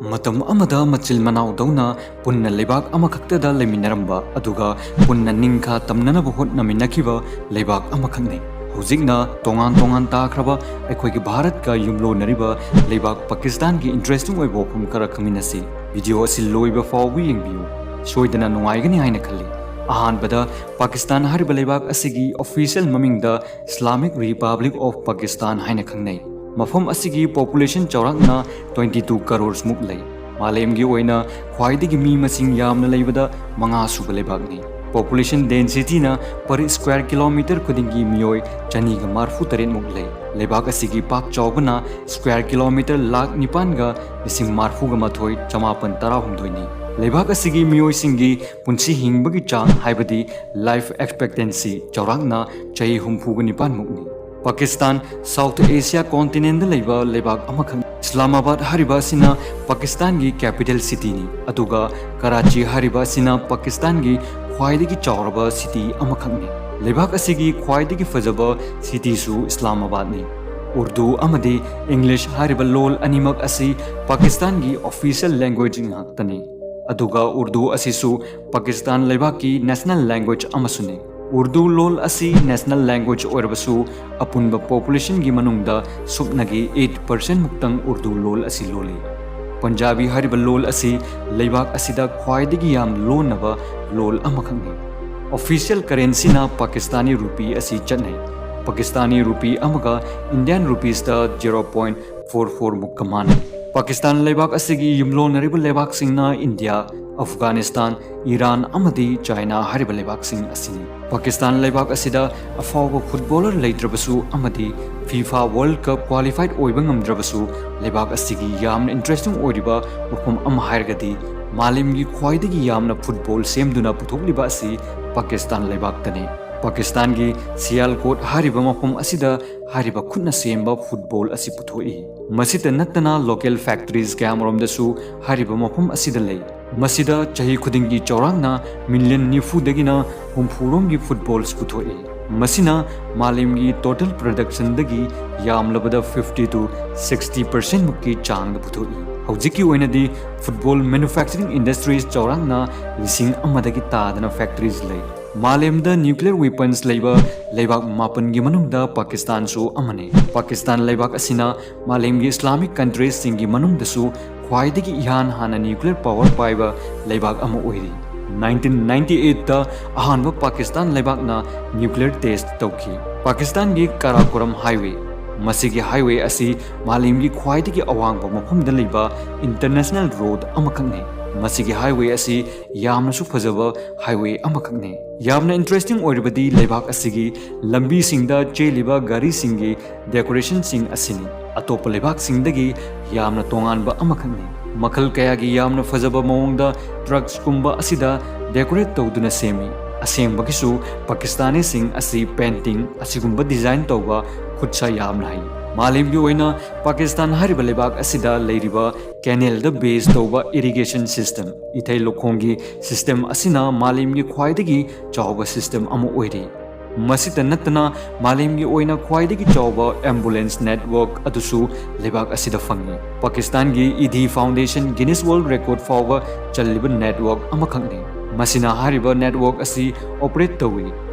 ꯃꯇꯝ ꯑꯃꯗ ꯃꯆꯤꯜ ꯃꯅꯥꯎꯗꯧꯅ ꯄꯨꯟꯅ ꯂꯩꯕꯥꯛ ꯑꯃꯈꯛꯇꯗ ꯂꯩꯃꯤꯟꯅꯔꯝꯕ ꯑꯗꯨꯒ ꯄꯨꯟꯅ ꯅꯤꯡꯈꯥ ꯇꯝꯅꯅꯕ ꯍꯣꯠꯅꯃꯤꯟꯅꯈꯤꯕ ꯂꯩꯕꯥꯛ ꯑꯃꯈꯛꯅꯤ꯫ ꯍꯧꯖꯤꯛꯅ ꯇꯣꯉꯥꯟ ꯇꯥꯈ꯭ꯔꯕ ꯑꯩꯈꯣꯏꯒꯤ ꯚꯥꯔꯠꯀ ꯌꯨꯝꯂꯣꯟꯅꯔꯤꯕ ꯂꯩꯕꯥꯛ ꯄꯥꯀꯤꯁꯇꯥꯟꯒꯤ ꯏꯟꯇꯔꯦꯁꯇꯤꯡ ꯑꯣꯏꯕ ꯋꯥꯐꯝ ꯈꯔ ꯈꯪꯃꯤꯟꯅꯁꯤ꯫ ꯚꯤꯗꯤꯑꯣ ꯑꯁꯤ ꯂꯣꯏꯕ ꯐꯥꯎꯕ ꯌꯦꯡꯕꯤꯌꯨ, ꯁꯣꯏꯗꯅ ꯅꯨꯡꯉꯥꯏꯒꯅꯤ ꯍꯥꯏꯅ ꯈꯜꯂꯤ꯫ ꯑꯍꯥꯟꯕꯗ ꯄꯥꯀꯤꯁꯇꯥꯟ ꯍꯥꯏꯔꯤꯕ ꯂꯩꯕꯥꯛ ꯑꯁꯤꯒꯤ ꯑꯣꯐꯤꯁꯤꯌꯦꯜ ꯃꯃꯤꯡꯗ ꯏꯁꯂꯥꯃꯤꯛ ꯔꯤꯄꯕ꯭ꯂꯤꯛ ꯑꯣꯐ ꯄꯥꯀꯤꯁꯇꯥꯟ ꯍꯥꯏꯅ ꯈꯪꯅꯩ꯫ ꯃꯐꯝ ꯑꯁꯤꯒꯤ ꯄꯣꯄꯨꯂꯦꯁꯟ ꯆꯥꯎꯔꯥꯛꯅ 22 ꯀꯔꯣꯔꯃꯨꯛ ꯂꯩ꯫ ꯃꯥꯂꯦꯝꯒꯤ ꯑꯣꯏꯅ ꯈ꯭ꯋꯥꯏꯗꯒꯤ ꯃꯤ ꯃꯁꯤꯡ ꯌꯥꯝꯅ ꯂꯩꯕꯗ 5ꯁꯨꯕ ꯂꯩꯕꯥꯛꯅꯤ꯫ ꯄꯣꯄꯨꯂꯦꯁꯟ ꯗꯦꯟꯁꯤꯇꯤꯅ ꯄꯔ ꯁ꯭ꯀ꯭ꯋꯥꯔ ꯀꯤꯂꯣꯃꯤꯇꯔ ꯈꯨꯗꯤꯡꯒꯤ ꯃꯤꯑꯣꯏ 248 ꯂꯩ꯫ ꯂꯩꯕꯥꯛ ꯑꯁꯤꯒꯤ ꯄꯥꯛ ꯆꯥꯎꯕꯅ ꯁ꯭ꯀ꯭ꯋꯥꯔ ꯀꯤꯂꯣꯃꯤꯇꯔ 9,940,918ꯅꯤ꯫ ꯂꯩꯕꯥꯛ ꯑꯁꯤꯒꯤ ꯃꯤꯑꯣꯏꯁꯤꯡꯒꯤ ꯄꯨꯟꯁꯤ ꯍꯤꯡꯕꯒꯤ ꯆꯥꯡ ꯍꯥꯏꯕꯗꯤ ꯂꯥꯏꯐ ꯑꯦꯛꯁꯄꯦꯛꯇꯦꯟꯁꯤ ꯆꯥꯎꯔꯥꯛꯅ ꯆꯍꯤ 69ꯃꯨꯛꯅꯤ꯫ ꯄꯥꯀꯤꯁꯇꯥꯟ ꯁꯥꯎꯊ ꯑꯦꯁꯤꯌꯥ ꯀꯣꯟꯇꯤꯅꯦꯟꯗ ꯂꯩꯕ ꯂꯩꯕꯥꯛ ꯑꯃꯈꯛꯅꯤ꯫ ꯏꯁꯂꯥꯃꯥꯕꯥꯗ ꯍꯥꯏꯔꯤꯕ ꯑꯁꯤꯅ ꯄꯥꯀꯤꯁꯇꯥꯟꯒꯤ ꯀꯦꯄꯤꯇꯦꯜ ꯁꯤꯇꯤꯅꯤ, ꯑꯗꯨꯒ ꯀꯔꯥꯆꯤ ꯍꯥꯏꯔꯤꯕ ꯑꯁꯤꯅ ꯄꯥꯀꯤꯁꯇꯥꯟꯒꯤ ꯈ꯭ꯋꯥꯏꯗꯒꯤ ꯆꯥꯎꯔꯕ ꯁꯤꯇꯤ ꯑꯃꯈꯛꯅꯤ꯫ ꯂꯩꯕꯥꯛ ꯑꯁꯤꯒꯤ ꯈ꯭ꯋꯥꯏꯗꯒꯤ ꯐꯖꯕ ꯁꯤꯇꯤꯁꯨ ꯏꯁꯂꯥꯃꯥꯕꯥꯗꯅꯤ꯫ ꯎꯔꯗꯨ ꯑꯃꯗꯤ ꯏꯪꯂꯤꯁ ꯍꯥꯏꯔꯤꯕ ꯂꯣꯜ ꯑꯅꯤꯃꯛ ꯑꯁꯤ ꯄꯥꯀꯤꯁꯇꯥꯟꯒꯤ ꯑꯣꯐꯤꯁꯤꯌꯦꯜ ꯂꯦꯡꯒ꯭ꯋꯦꯖ ꯉꯥꯛꯇꯅꯤ, ꯑꯗꯨꯒ ꯎꯔꯗꯨ ꯑꯁꯤꯁꯨ ꯄꯥꯀꯤꯁꯇꯥꯟ ꯂꯩꯕꯥꯛꯀꯤ ꯅꯦꯁꯅꯦꯜ ꯂꯦꯡꯒ꯭ꯋꯦꯖ ꯑꯃꯁꯨꯅꯤ꯫ ꯎꯔꯗꯨ ꯂꯣꯜ ꯑꯁꯤ ꯅꯦꯁꯅꯦꯜ ꯂꯦꯡꯒ꯭ꯋꯦꯖ ꯑꯣꯏꯔꯕꯁꯨ ꯑꯄꯨꯟꯕ ꯄꯣꯄꯨꯂꯦꯁꯟꯒꯤ ꯃꯅꯨꯡꯗ ꯁꯨꯞꯅꯒꯤ 8% ꯃꯨꯛꯇꯪ ꯎꯔꯗꯨ ꯂꯣꯜ ꯑꯁꯤ ꯂꯣꯜꯂꯤ꯫ ꯄꯟꯖꯥꯕꯤ ꯍꯥꯏꯔꯤꯕ ꯂꯣꯜ ꯑꯁꯤ ꯂꯩꯕꯥꯛ ꯑꯁꯤꯗ ꯈ꯭ꯋꯥꯏꯗꯒꯤ ꯌꯥꯝꯅ ꯂꯣꯟꯅꯕ ꯂꯣꯜ ꯑꯃꯈꯛꯅꯤ꯫ ꯑꯣꯐꯤꯁꯤꯌꯦꯜ ꯀꯔꯦꯟꯁꯤꯅ ꯄꯥꯀꯤꯁꯇꯥꯅꯤ ꯔꯨꯄꯤ ꯑꯁꯤ ꯆꯠꯅꯩ꯫ ꯄꯥꯀꯤꯁꯇꯥꯅꯤ ꯔꯨꯄꯤ ꯑꯃꯒ ꯏꯟꯗꯤꯌꯟ ꯔꯨꯄꯤꯁꯇ 0.44 ꯃꯨꯛꯀ ꯃꯥꯟꯅꯩ꯫ ꯄꯥꯀꯤꯁꯇꯥꯟ ꯂꯩꯕꯥꯛ ꯑꯁꯤꯒꯤ ꯌꯨꯝꯂꯣꯟꯅꯔꯤꯕ ꯂꯩꯕꯥꯛꯁꯤꯡꯅ ꯏꯟꯗꯤꯌꯥ, ꯑꯐꯒꯥꯅꯤꯁꯇꯥꯟ, ꯏꯔꯥꯟ ꯑꯃꯗꯤ ꯆꯥꯏꯅꯥ ꯍꯥꯏꯔꯤꯕ ꯂꯩꯕꯥꯛꯁꯤꯡ ꯑꯁꯤꯅꯤ꯫ ꯄꯥꯀꯤꯁꯇꯥꯟ ꯂꯩꯕꯥꯛ ꯑꯁꯤꯗ ꯑꯐꯥꯎꯕ ꯐꯨꯠꯕꯣꯂꯔ ꯂꯩꯇ꯭ꯔꯕꯁꯨ ꯑꯃꯗꯤ ꯐꯤꯐꯥ ꯋꯥꯔꯜꯗ ꯀꯞ ꯀ꯭ꯋꯥꯂꯤꯐꯥꯏꯠ ꯑꯣꯏꯕ ꯉꯝꯗ꯭ꯔꯕꯁꯨ ꯂꯩꯕꯥꯛ ꯑꯁꯤꯒꯤ ꯌꯥꯝꯅ ꯏꯟꯇꯔꯦꯁꯇꯤꯡ ꯑꯣꯏꯔꯤꯕ ꯋꯥꯐꯝ ꯑꯃ ꯍꯥꯏꯔꯒꯗꯤ ꯃꯥꯂꯦꯝꯒꯤ ꯈ꯭ꯋꯥꯏꯗꯒꯤ ꯌꯥꯝꯅ ꯐꯨꯠꯕꯣꯜ ꯁꯦꯝꯗꯨꯅ ꯄꯨꯊꯣꯛꯂꯤꯕ ꯑꯁꯤ ꯄꯥꯀꯤꯁꯇꯥꯟ ꯂꯩꯕꯥꯛꯇꯅꯤ꯫ ꯄꯥꯀꯤꯁꯇꯥꯟꯒꯤ ꯁꯤꯌꯥꯜꯀꯣꯠ ꯍꯥꯏꯔꯤꯕ ꯃꯐꯝ ꯑꯁꯤꯗ ꯍꯥꯏꯔꯤꯕ ꯈꯨꯠꯅ ꯁꯦꯝꯕ ꯐꯨꯠꯕꯣꯜ ꯑꯁꯤ ꯄꯨꯊꯣꯛꯏ꯫ ꯃꯁꯤꯇ ꯅꯠꯇꯅ ꯂꯣꯀꯦꯜ ꯐꯦꯛꯇꯔꯤꯖ ꯀꯌꯥꯃꯔꯣꯝꯗꯁꯨ ꯍꯥꯏꯔꯤꯕ ꯃꯐꯝ ꯑꯁꯤꯗ ꯂꯩ꯫ ꯃꯁꯤꯗ ꯆꯍꯤ ꯈꯨꯗꯤꯡꯒꯤ ꯆꯥꯎꯔꯥꯛꯅ ꯃꯤꯂꯤꯌꯟ 90ꯗꯒꯤꯅ 60ꯔꯣꯝꯒꯤ ꯐꯨꯠꯕꯣꯜꯁ ꯄꯨꯊꯣꯛꯏ꯫ ꯃꯁꯤꯅ ꯃꯥꯂꯦꯝꯒꯤ ꯇꯣꯇꯦꯜ ꯄ꯭ꯔꯗꯛꯁꯟꯗꯒꯤ ꯌꯥꯝꯂꯕꯗ 50 to 60% ꯃꯨꯛꯀꯤ ꯆꯥꯡꯗ ꯄꯨꯊꯣꯛꯏ꯫ ꯍꯧꯖꯤꯛꯀꯤ ꯑꯣꯏꯅꯗꯤ ꯐꯨꯠꯕꯣꯜ ꯃꯦꯅꯨꯐꯦꯛꯆꯔꯤꯡ ꯏꯟꯗꯁꯇ꯭ꯔꯤꯖ ꯆꯥꯎꯔꯥꯛꯅ 1,000ꯗꯒꯤ ꯇꯥꯗꯅ ꯐꯦꯛꯇꯔꯤꯖ ꯂꯩ꯫ ꯃꯥꯂꯦꯝꯗ ꯅ꯭ꯌꯨꯀ꯭ꯂꯤꯌꯔ ꯋꯦꯄꯟꯁ ꯂꯩꯕ ꯂꯩꯕꯥꯛ 9ꯒꯤ ꯃꯅꯨꯡꯗ ꯄꯥꯀꯤꯁꯇꯥꯟꯁꯨ ꯑꯃꯅꯤ꯫ ꯄꯥꯀꯤꯁꯇꯥꯟ ꯂꯩꯕꯥꯛ ꯑꯁꯤꯅ ꯃꯥꯂꯦꯝꯒꯤ ꯏꯁꯂꯥꯃꯤꯛ ꯀꯟꯇ꯭ꯔꯤꯁꯤꯡꯒꯤ ꯃꯅꯨꯡꯗꯁꯨ ꯈ꯭ꯋꯥꯏꯗꯒꯤ ꯏꯍꯥꯟ ꯍꯥꯟꯅ ꯅ꯭ꯌꯨꯀ꯭ꯂꯤꯌꯔ ꯄꯥꯋꯔ ꯄꯥꯏꯕ ꯂꯩꯕꯥꯛ ꯑꯃ ꯑꯣꯏꯔꯤ꯫ 1998ꯗ ꯑꯍꯥꯟꯕ ꯄꯥꯀꯤꯁꯇꯥꯟ ꯂꯩꯕꯥꯛꯅ ꯅ꯭ꯌꯨꯀ꯭ꯂꯤꯌꯔ ꯇꯦꯁꯠ ꯇꯧꯈꯤ꯫ ꯄꯥꯀꯤꯁꯇꯥꯟꯒꯤ ꯀꯥꯔꯥꯀꯣꯔꯝ ꯍꯥꯏꯋꯦ, ꯃꯁꯤꯒꯤ ꯍꯥꯏꯋꯦ ꯑꯁꯤ ꯃꯥꯂꯦꯝꯒꯤ ꯈ꯭ꯋꯥꯏꯗꯒꯤ ꯑꯋꯥꯡꯕ ꯃꯐꯝꯗ ꯂꯩꯕ ꯏꯟꯇꯔꯅꯦꯁꯅꯦꯜ ꯔꯣꯗ ꯑꯃꯈꯛꯅꯤ꯫ ꯃꯁꯤꯒꯤ ꯍꯥꯏꯋꯦ ꯑꯁꯤ ꯌꯥꯝꯅꯁꯨ ꯐꯖꯕ ꯍꯥꯏꯋꯦ ꯑꯃꯈꯛꯅꯤ꯫ ꯌꯥꯝꯅ ꯏꯟꯇꯔꯦꯁꯇꯤꯡ ꯑꯣꯏꯔꯤꯕꯗꯤ ꯂꯩꯕꯥꯛ ꯑꯁꯤꯒꯤ ꯂꯝꯕꯤꯁꯤꯡꯗ ꯆꯦꯜꯂꯤꯕ ꯒꯥꯔꯤꯁꯤꯡꯒꯤ ꯗꯦꯀꯣꯔꯦꯁꯟꯁꯤꯡ ꯑꯁꯤꯅꯤ꯫ ꯑꯇꯣꯞꯄ ꯂꯩꯕꯥꯛꯁꯤꯡꯗꯒꯤ ꯌꯥꯝꯅ ꯇꯣꯉꯥꯟꯕ ꯑꯃꯈꯛꯅꯤ꯫ ꯃꯈꯜ ꯀꯌꯥꯒꯤ ꯌꯥꯝꯅ ꯐꯖꯕ ꯃꯑꯣꯡꯗ ꯇ꯭ꯔꯛꯁꯀꯨꯝꯕ ꯑꯁꯤꯗ ꯗꯦꯀꯣꯔꯦꯠ ꯇꯧꯗꯨꯅ ꯁꯦꯝꯃꯤ꯫ ꯑꯁꯦꯡꯕꯒꯤꯁꯨ ꯄꯥꯀꯤꯁꯇꯥꯅꯤꯁꯤꯡ ꯑꯁꯤ ꯄꯦꯟꯇꯤꯡ ꯑꯁꯤꯒꯨꯝꯕ ꯗꯤꯖꯥꯏꯟ ꯇꯧꯕ ꯈꯨꯠꯁꯥ ꯌꯥꯝꯅ ꯍꯩ꯫ ꯃꯥꯂꯦꯝꯒꯤ ꯑꯣꯏꯅ ꯄꯥꯀꯤꯁꯇꯥꯟ ꯍꯥꯏꯔꯤꯕ ꯂꯩꯕꯥꯛ ꯑꯁꯤꯗ ꯂꯩꯔꯤꯕ ꯀꯦꯅꯦꯜꯗ ꯕꯦꯖ ꯇꯧꯕ ꯏꯔꯤꯒꯦꯁꯟ ꯁꯤꯁꯇꯦꯝ, ꯏꯊꯩ ꯂꯧꯈꯣꯡꯒꯤ ꯁꯤꯁꯇꯦꯝ ꯑꯁꯤꯅ ꯃꯥꯂꯦꯝꯒꯤ ꯈ꯭ꯋꯥꯏꯗꯒꯤ ꯆꯥꯎꯕ ꯁꯤꯁꯇꯦꯝ ꯑꯃ ꯑꯣꯏꯔꯤ꯫ ꯃꯁꯤꯇ ꯅꯠꯇꯅ ꯃꯥꯂꯦꯝꯒꯤ ꯑꯣꯏꯅ ꯈ꯭ꯋꯥꯏꯗꯒꯤ ꯆꯥꯎꯕ ꯑꯦꯝꯕꯨꯂꯦꯟꯁ ꯅꯦꯠꯋꯥꯔꯛ ꯑꯗꯨꯁꯨ ꯂꯩꯕꯥꯛ ꯑꯁꯤꯗ ꯐꯪꯏ꯫ ꯄꯥꯀꯤꯁꯇꯥꯟꯒꯤ ꯏꯗꯤ ꯐꯥꯎꯟꯗꯦꯁꯟ ꯒꯤꯅꯤꯁ ꯋꯥꯔꯜꯗ ꯔꯦꯀꯣꯔꯗ ꯐꯥꯎꯕ ꯆꯜꯂꯤꯕ ꯅꯦꯠꯋꯥꯔꯛ ꯑꯃꯈꯛꯅꯤ꯫ ꯃꯁꯤꯅ ꯍꯥꯏꯔꯤꯕ ꯅꯦꯠꯋꯥꯔꯛ ꯑꯁꯤ ꯑꯣꯄꯔꯦꯠ ꯇꯧꯏ꯫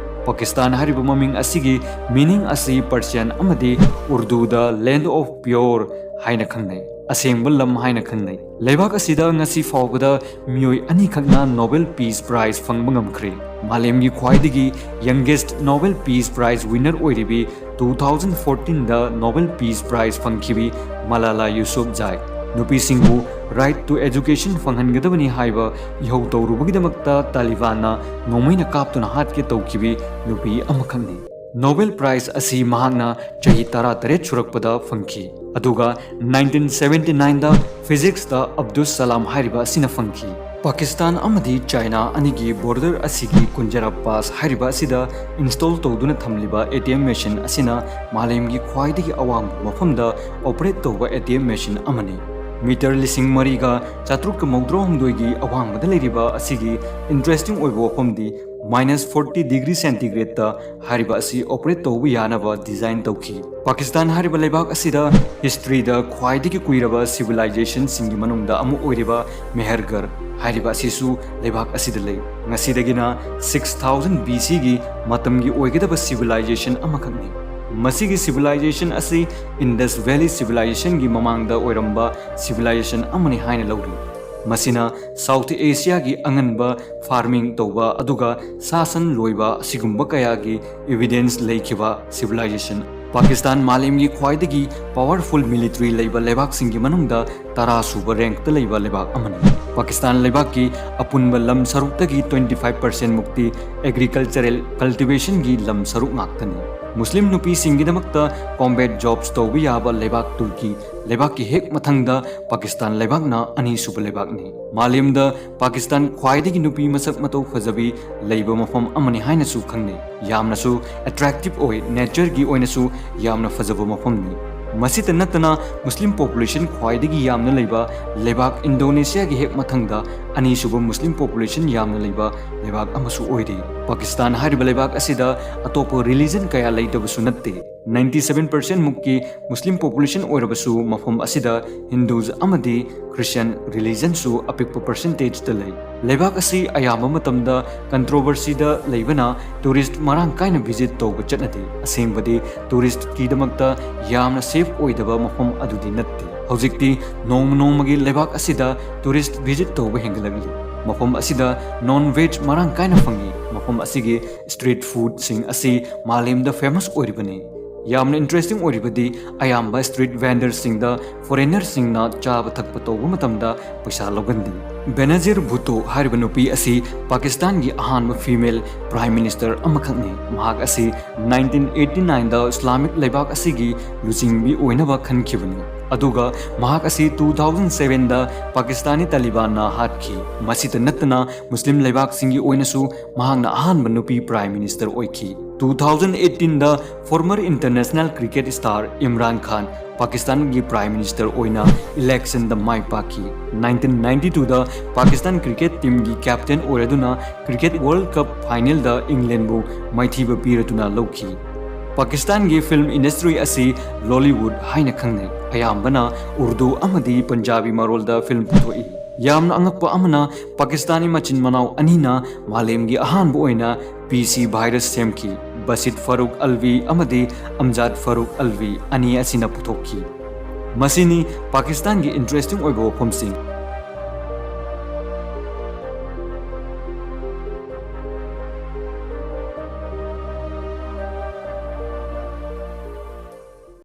ꯄꯥꯀꯤꯁꯇꯥꯟ ꯍꯥꯏꯔꯤꯕ ꯃꯃꯤꯡ ꯑꯁꯤꯒꯤ ꯃꯤꯅꯤꯡ ꯑꯁꯤ ꯄꯔꯁꯤꯌꯟ ꯑꯃꯗꯤ ꯎꯔꯗꯨꯗ ꯂꯦꯟꯗ ꯑꯣꯐ ꯄꯤꯌꯣꯔ ꯍꯥꯏꯅ ꯈꯪꯅꯩ, ꯑꯁꯦꯡꯕ ꯂꯝ ꯍꯥꯏꯅ ꯈꯪꯅꯩ꯫ ꯂꯩꯕꯥꯛ ꯑꯁꯤꯗ ꯉꯁꯤ ꯐꯥꯎꯕꯗ ꯃꯤꯑꯣꯏ 2ꯈꯛꯅ ꯅꯣꯕꯦꯜ ꯄꯤꯁ ꯄ꯭ꯔꯥꯏꯖ ꯐꯪꯕ ꯉꯝꯈ꯭ꯔꯦ꯫ ꯃꯥꯂꯦꯝꯒꯤ ꯈ꯭ꯋꯥꯏꯗꯒꯤ youngest Nobel peace prize winner ꯑꯣꯏꯔꯤꯕꯤ 2014ꯗ ꯅꯣꯕꯦꯜ ꯄꯤꯁ ꯄ꯭ꯔꯥꯏꯖ ꯐꯪꯈꯤꯕꯤ ꯃꯂꯥꯂꯥ ꯌꯨꯁꯨꯐꯖꯥꯏ, ꯅꯨꯄꯤꯁꯤꯡꯕꯨ ꯔꯥꯏꯠ ꯇꯨ ꯑꯦꯖꯨꯀꯦꯁꯟ ꯐꯪꯍꯟꯒꯗꯕꯅꯤ ꯍꯥꯏꯕ ꯏꯍꯧ ꯇꯧꯔꯨꯕꯒꯤꯗꯃꯛꯇ ꯇꯥꯂꯤꯕꯥꯟꯅ ꯅꯣꯡꯃꯩꯅ ꯀꯥꯞꯇꯨꯅ ꯍꯥꯠꯀꯦ ꯇꯧꯈꯤꯕꯤ ꯅꯨꯄꯤ ꯑꯃꯈꯛꯅꯤ꯫ ꯅꯣꯕꯦꯜ ꯄ꯭ꯔꯥꯏꯖ ꯑꯁꯤ ꯃꯍꯥꯛꯅ ꯆꯍꯤ 18 ꯁꯨꯔꯛꯄꯗ ꯐꯪꯈꯤ, ꯑꯗꯨꯒ 1979ꯗ ꯐꯤꯖꯤꯛꯁꯇ ꯑꯕꯗꯨꯁ ꯁꯂꯥꯝ ꯍꯥꯏꯔꯤꯕ ꯑꯁꯤꯅ ꯐꯪꯈꯤ꯫ ꯄꯥꯀꯤꯁꯇꯥꯟ ꯑꯃꯗꯤ ꯆꯥꯏꯅꯥ ꯑꯅꯤꯒꯤ ꯕꯣꯔꯗꯔ ꯑꯁꯤꯒꯤ ꯀꯨꯟꯖꯔꯥ ꯄꯥꯁ ꯍꯥꯏꯔꯤꯕ ꯑꯁꯤꯗ ꯏꯟꯁꯇꯣꯜ ꯇꯧꯗꯨꯅ ꯊꯝꯂꯤꯕ ATM ꯃꯦꯁꯤꯟ ꯑꯁꯤꯅ ꯃꯥꯂꯦꯝꯒꯤ ꯈ꯭ꯋꯥꯏꯗꯒꯤ ꯑꯋꯥꯡꯕ ꯃꯐꯝꯗ ꯑꯣꯄꯔꯦꯠ ꯇꯧꯕ ATM ꯃꯦꯁꯤꯟ ꯑꯃꯅꯤ꯫ ꯃꯤꯇꯔ 4,399ꯒꯤ ꯑꯋꯥꯡꯕꯗ ꯂꯩꯔꯤꯕ ꯑꯁꯤꯒꯤ ꯏꯟꯇꯔꯦꯁꯇꯤꯡ ꯑꯣꯏꯕ ꯋꯥꯐꯝꯗꯤ -40 डिग्री सेंटीग्रेड हारिबा असी ऑपरेट तौबा यानबा डिजाइन तौखी पाकिस्तान हारिबा लेबाक असिदा हिस्ट्री दा ख्वाइदगी कुइरबा सिविलाइजेशन सिंगी मनुंगदा अमु ओइरिबा मेहरगढ़ हारिबा असिसु लेबाक असिदा लई ngasidaगिना 6000 BC गी मतमगी ओइगदबा सिविलाइजेशन अमखकनी मसीगी सिविलाइजेशन असि इंडस वैली सिविलाइजेशन गी ममांगदा ओइरंबा सिविलाइजेशन अमनि हाइना लौरी मसिना साउथ एशिया की अंगनबा फार्मिंग तौबा अदुगा सासन लोइबा सिगुंबा कया की एविडेंस लेखिबा सिविलाइजेशन पाकिस्तान मालेम की ख्वाइदगी पावरफुल मिलिट्री लेबा लेबाक सिंगी मनुंगदा 10 सुबा रैंक त लेबा लेबाक अमनि पाकिस्तान लेबाक की अपुनबा लम सरुक्तगी 25% मुक्ति एग्रीकल्चरल कल्टिवेशन की लम सरुक नाक्तनी मुस्लिम नुपी सिंगिदमक्ता कॉम्बैट जॉब्स तौबा याबा लेबाक तुर्की लेबाक की हेक मथंगदा पाकिस्तान लेबाकना अनि सुब लेबाकनी मालेमदा पाकिस्तान ख्वाइदगी नुपी मसक मतौ फजबी लेबा मफम अमनि हाइनसु खंगने यामनसु अट्रैक्टिव ओइ नेचर की ओइनसु यामना फजबा मफमनी मसित नतना मुस्लिम पॉपुलेशन ख्वाइदगी यामना लेबा लेबाक इंडोनेशिया की हेक मथंगदा अनि सुब मुस्लिम पॉपुलेशन यामना लेबा लेबाक अमसु ओइरी पाकिस्तान हारिबा लेबाक असिदा अतोप रिलीजन कया लेतबसु नत्ते 97% मुक्की मुस्लिम पॉपुलेशन ओइरबसु मफम असिदा हिंदूज अमदी क्रिश्चियन रिलीजन सु अपिक परसेंटेज त लई लेबाक असि अयाम मतमदा कंट्रोवर्सी दा लेबना टूरिस्ट मरांग काइना विजिट तौब चटनदे असेंबदि टूरिस्ट की दमकता यामना सेफ ओइदबा मफम अदुदि नत्ते हौजिक्ति नोंमगी लेबाक असिदा टूरिस्ट विजिट तौब हेंगलगली मफम असिदा नॉन वेज मरांग काइना फंगी मफम असिगे स्ट्रीट फूड सिंग असि मालेमदा फेमस ओइरिबने यामना इंटरेस्टिंग ओइरिबदि अयाम्बा स्ट्रीट वेंडर सिंगदा फॉरेनर सिंगना चाब थकप तौब मतमदा पैसा लौगंदी बेनजीर भुट्टो हारिबा नुपी असि पाकिस्तान की अहानबा फीमेल प्राइम मिनिस्टर अमखकने महाक असि 1989 दा इस्लामिक लेबाक असिगी लुचिंगबी ओइनबा खनखिबनी अदुगा महाक असि 2007 दा पाकिस्तानी तालिबान ना हाटखी मसित नतना मुस्लिम लेबाक सिंगी ओइनसु महाकना अहानबा नुपी प्राइम मिनिस्टर ओइखी 2018 दा former international cricket star Imran Khan Pakistan की प्राइम मिनिस्टर ओइना इलेक्शन द माई पाकी 1992 दा पाकिस्तान क्रिकेट टीम की कैप्टन ओइरदुना क्रिकेट वर्ल्ड कप फाइनल दा इंग्लैंड बु माइथीबा पीरदुना लौखी पाकिस्तान की फिल्म इंडस्ट्री असी लॉलीवुड हाइना खंगने अयाम्बना उर्दू अमदी पंजाबी मरोलदा फिल्म पुथोई यामना अंगकपा अमना पाकिस्तानी मचिन मनाव अनीना मालेम की अहानबा ओइना PC वायरस सेमकी बसित फरूक अलवी अमदी अमजाद फरूक अलवी अनि असिना पुथोकी मसिनी पाकिस्तान की इंटरेस्टिंग ओइबो वफमसिंग